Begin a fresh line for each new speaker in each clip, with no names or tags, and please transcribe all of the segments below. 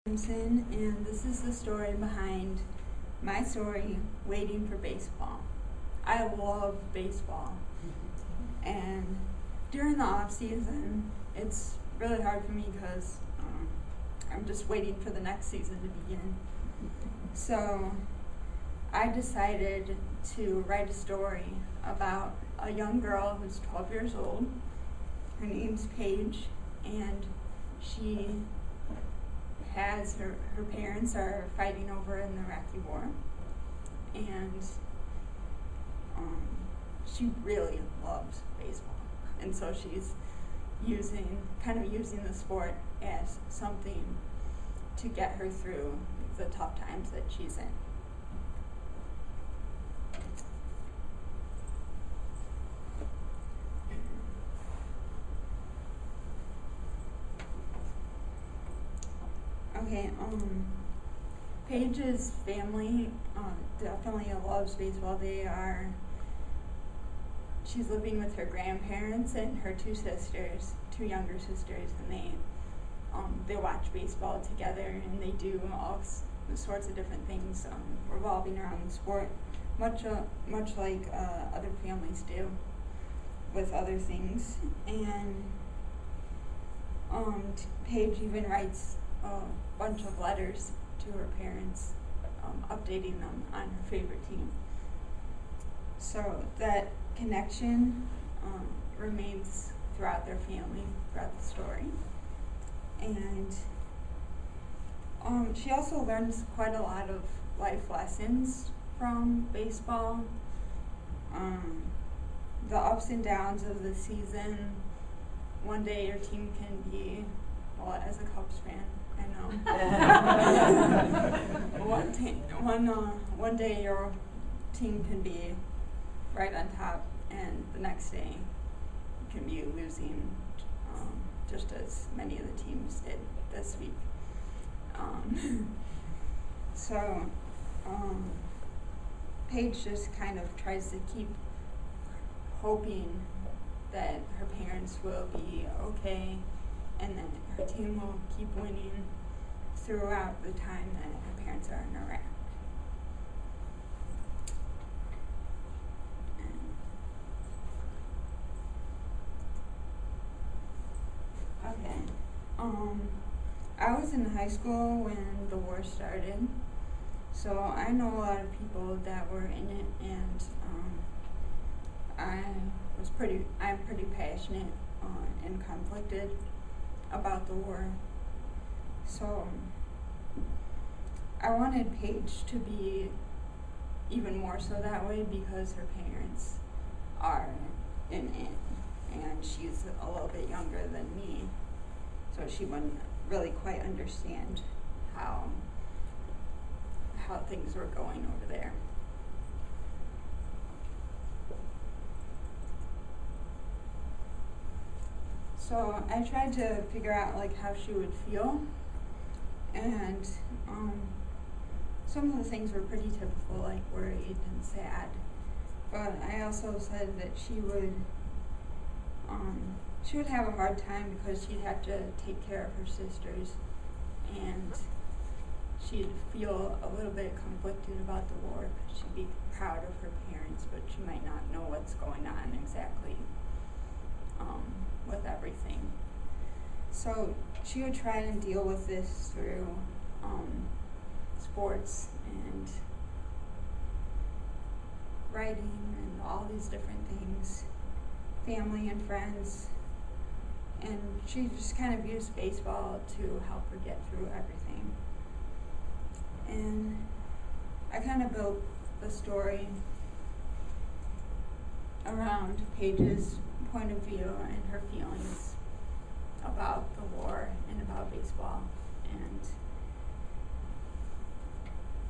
Simpson, and this is the story behind my story, Waiting for Baseball. I love baseball, and during the off season, it's really hard for me because I'm just waiting for the next season to begin. So I decided to write a story about a young girl who's 12 years old. Her name's Paige, and she has her parents are fighting over in the Iraqi war, and she really loves baseball, and so she's using the sport as something to get her through the tough times that she's in. Okay, Paige's family definitely loves baseball. She's living with her grandparents and her two younger sisters, and they watch baseball together, and they do all sorts of different things revolving around the sport, much like other families do with other things. And Paige even writes a bunch of letters to her parents, updating them on her favorite team. So that connection remains throughout their family, throughout the story. And she also learns quite a lot of life lessons from baseball. The ups and downs of the season. One day your team can be, well, as a Cubs fan, I know. One day your team can be right on top, and the next day you can be losing, just as many of the teams did this week. Paige just kind of tries to keep hoping that her parents will be okay, and that her team will keep winning throughout the time that her parents are in Iraq. Okay. I was in high school when the war started, so I know a lot of people that were in it, and I'm pretty passionate and conflicted about the war. So I wanted Paige to be even more so that way because her parents are in it, and she's a little bit younger than me, so she wouldn't really quite understand how things were going over there. So I tried to figure out how she would feel, and some of the things were pretty typical, like worried and sad. But I also said that she would have a hard time because she'd have to take care of her sisters, and she'd feel a little bit conflicted about the war because she'd be proud of her parents, but she might not know what's going on exactly with everything. So she would try and deal with this through sports and writing and all these different things, family and friends, and she just kind of used baseball to help her get through everything. And I kind of built the story around Paige's point of view and her feelings about the war and about baseball. And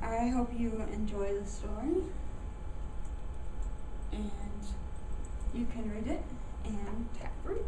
I hope you enjoy the story, and you can read it in Taproot.